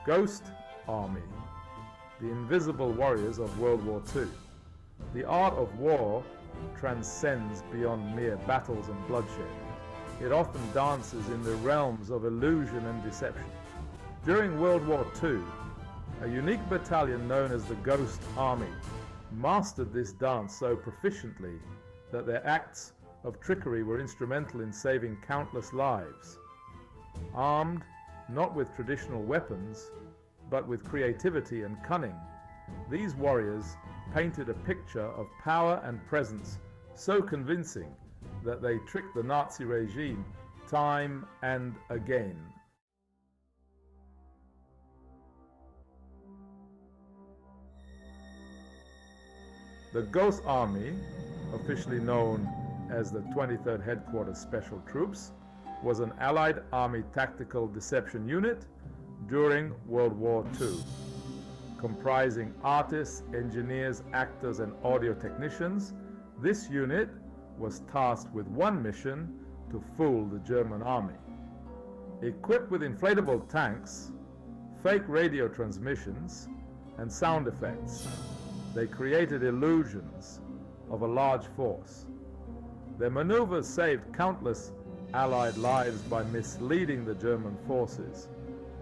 Ghost Army, the invisible warriors of World War II. The art of war transcends beyond mere battles and bloodshed. It often dances in the realms of illusion and deception. During World War II, a unique battalion known as the Ghost Army mastered this dance so proficiently that their acts of trickery were instrumental in saving countless lives. Armed not with traditional weapons, but with creativity and cunning, these warriors painted a picture of power and presence so convincing that they tricked the Nazi regime time and again. The Ghost Army, officially known as the 23rd Headquarters Special Troops, was an Allied Army tactical deception unit during World War II, comprising artists, engineers, actors, and audio technicians. This unit was tasked with one mission: to fool the German army. Equipped with inflatable tanks, fake radio transmissions, and sound effects, they created illusions of a large force. Their maneuvers saved countless Allied lives by misleading the German forces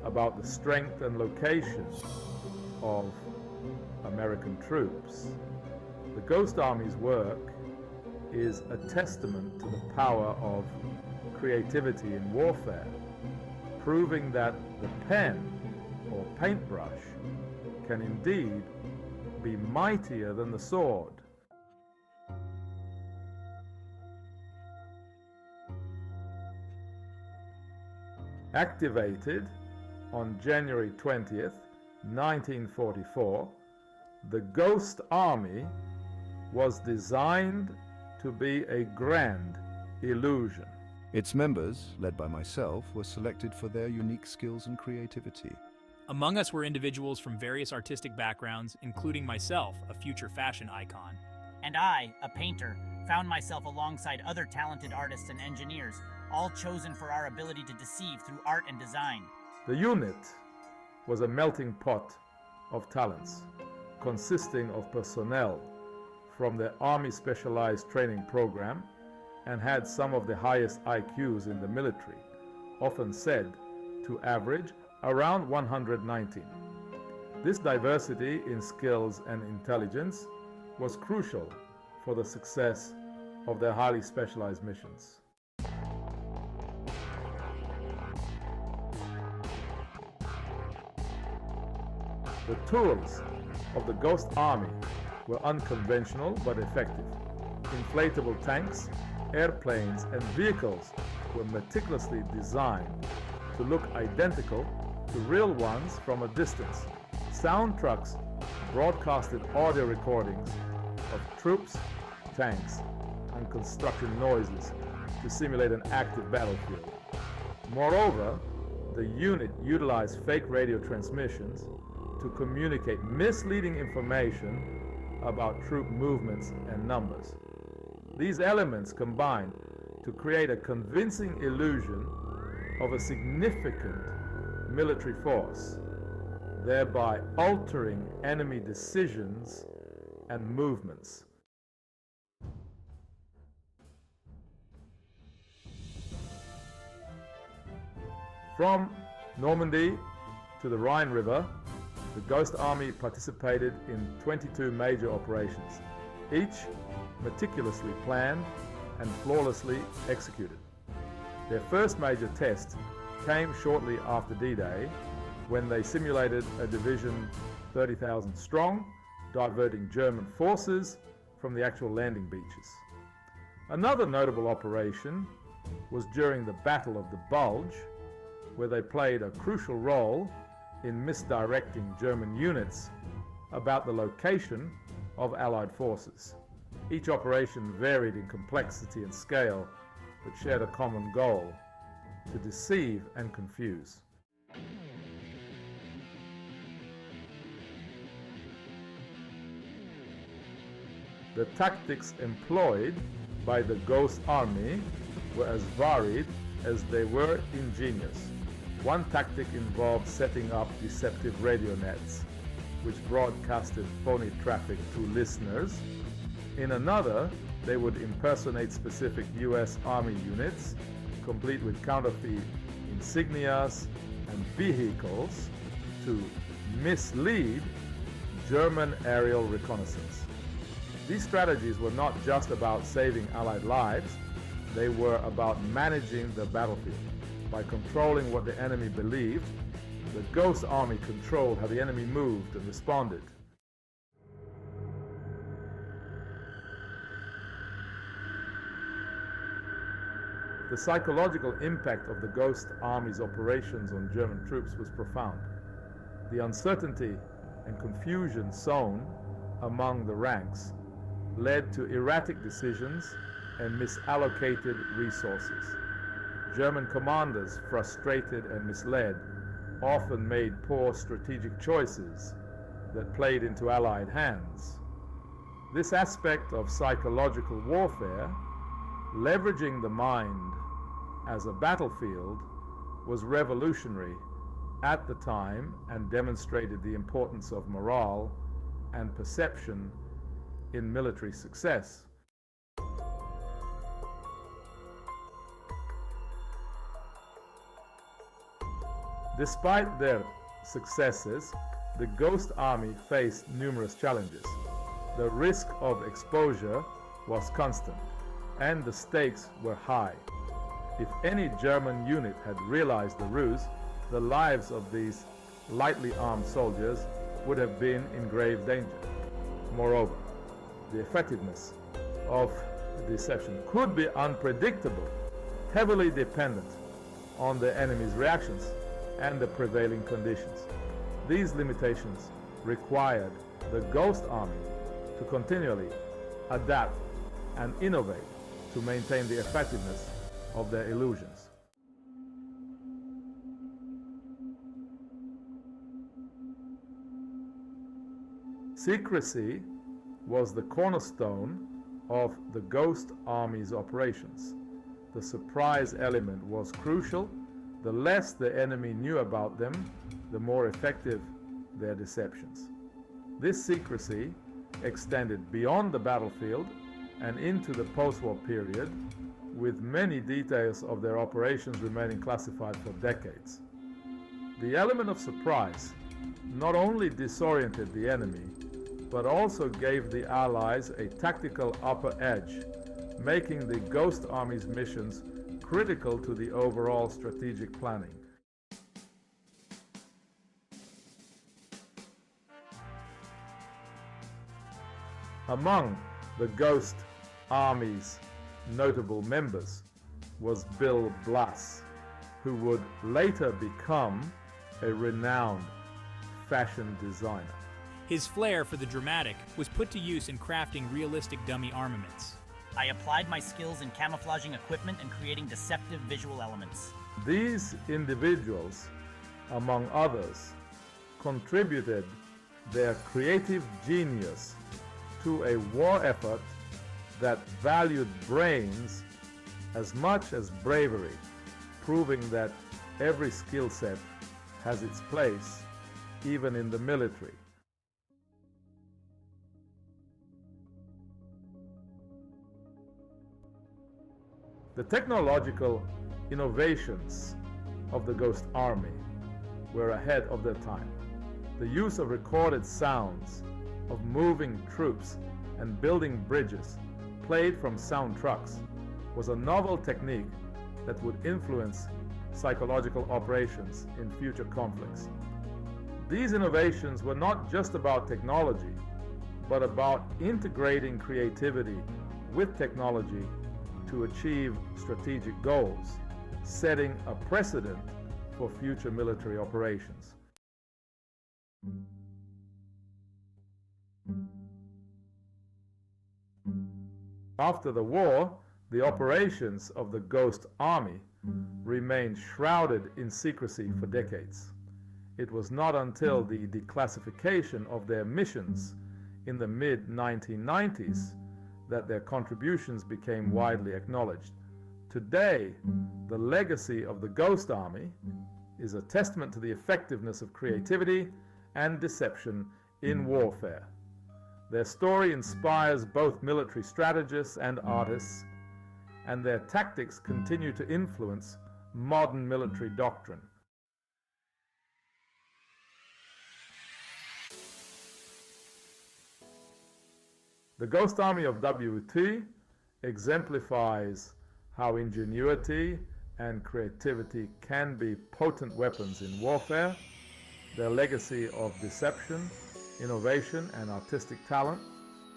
about the strength and location of American troops. The Ghost Army's work is a testament to the power of creativity in warfare, proving that the pen or paintbrush can indeed be mightier than the sword. Activated on January 20th, 1944, the Ghost Army was designed to be a grand illusion. Its members, led by myself, were selected for their unique skills and creativity. Among us were individuals from various artistic backgrounds, including myself, a future fashion icon. And I, a painter, found myself alongside other talented artists and engineers, all chosen for our ability to deceive through art and design. The unit was a melting pot of talents, consisting of personnel from the Army Specialized Training Program and had some of the highest IQs in the military, often said to average around 119. This diversity in skills and intelligence was crucial for the success of their highly specialized missions. The tools of the Ghost Army were unconventional but effective. Inflatable tanks, airplanes, and vehicles were meticulously designed to look identical to real ones from a distance. Sound trucks broadcasted audio recordings of troops, tanks, and construction noises to simulate an active battlefield. Moreover, the unit utilized fake radio transmissions to communicate misleading information about troop movements and numbers. These elements combined to create a convincing illusion of a significant military force, thereby altering enemy decisions and movements. From Normandy to the Rhine River, the Ghost Army participated in 22 major operations, each meticulously planned and flawlessly executed. Their first major test came shortly after D-Day, when they simulated a division 30,000 strong, diverting German forces from the actual landing beaches. Another notable operation was during the Battle of the Bulge, where they played a crucial role in misdirecting German units about the location of Allied forces. Each operation varied in complexity and scale, but shared a common goal: to deceive and confuse. The tactics employed by the Ghost Army were as varied as they were ingenious. One tactic involved setting up deceptive radio nets, which broadcasted phony traffic to listeners. In another, they would impersonate specific US Army units, complete with counterfeit insignias and vehicles, to mislead German aerial reconnaissance. These strategies were not just about saving Allied lives, they were about managing the battlefield. By controlling what the enemy believed, the Ghost Army controlled how the enemy moved and responded. The psychological impact of the Ghost Army's operations on German troops was profound. The uncertainty and confusion sown among the ranks led to erratic decisions and misallocated resources. German commanders, frustrated and misled, often made poor strategic choices that played into Allied hands. This aspect of psychological warfare, leveraging the mind as a battlefield, was revolutionary at the time and demonstrated the importance of morale and perception in military success. Despite their successes, the Ghost Army faced numerous challenges. The risk of exposure was constant, and the stakes were high. If any German unit had realized the ruse, the lives of these lightly armed soldiers would have been in grave danger. Moreover, the effectiveness of the deception could be unpredictable, heavily dependent on the enemy's reactions and the prevailing conditions. These limitations required the Ghost Army to continually adapt and innovate to maintain the effectiveness of their illusions. Secrecy was the cornerstone of the Ghost Army's operations. The surprise element was crucial. The less the enemy knew about them, the more effective their deceptions. This secrecy extended beyond the battlefield and into the post-war period, with many details of their operations remaining classified for decades. The element of surprise not only disoriented the enemy, but also gave the Allies a tactical upper edge, making the Ghost Army's missions critical to the overall strategic planning. Among the Ghost Army's notable members was Bill Blass, who would later become a renowned fashion designer. His flair for the dramatic was put to use in crafting realistic dummy armaments. I applied my skills in camouflaging equipment and creating deceptive visual elements. These individuals, among others, contributed their creative genius to a war effort that valued brains as much as bravery, proving that every skill set has its place, even in the military. The technological innovations of the Ghost Army were ahead of their time. The use of recorded sounds, of moving troops and building bridges played from sound trucks was a novel technique that would influence psychological operations in future conflicts. These innovations were not just about technology, but about integrating creativity with technology to achieve strategic goals, setting a precedent for future military operations. After the war, the operations of the Ghost Army remained shrouded in secrecy for decades. It was not until the declassification of their missions in the mid-1990s that their contributions became widely acknowledged. Today, the legacy of the Ghost Army is a testament to the effectiveness of creativity and deception in warfare. Their story inspires both military strategists and artists, and their tactics continue to influence modern military doctrine. The Ghost Army of WT exemplifies how ingenuity and creativity can be potent weapons in warfare. Their legacy of deception, innovation, and artistic talent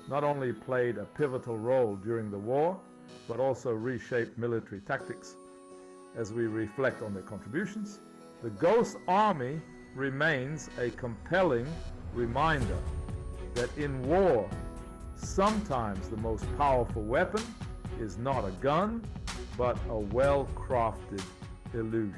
not only played a pivotal role during the war, but also reshaped military tactics. As we reflect on their contributions, the Ghost Army remains a compelling reminder that in war, sometimes the most powerful weapon is not a gun, but a well-crafted illusion.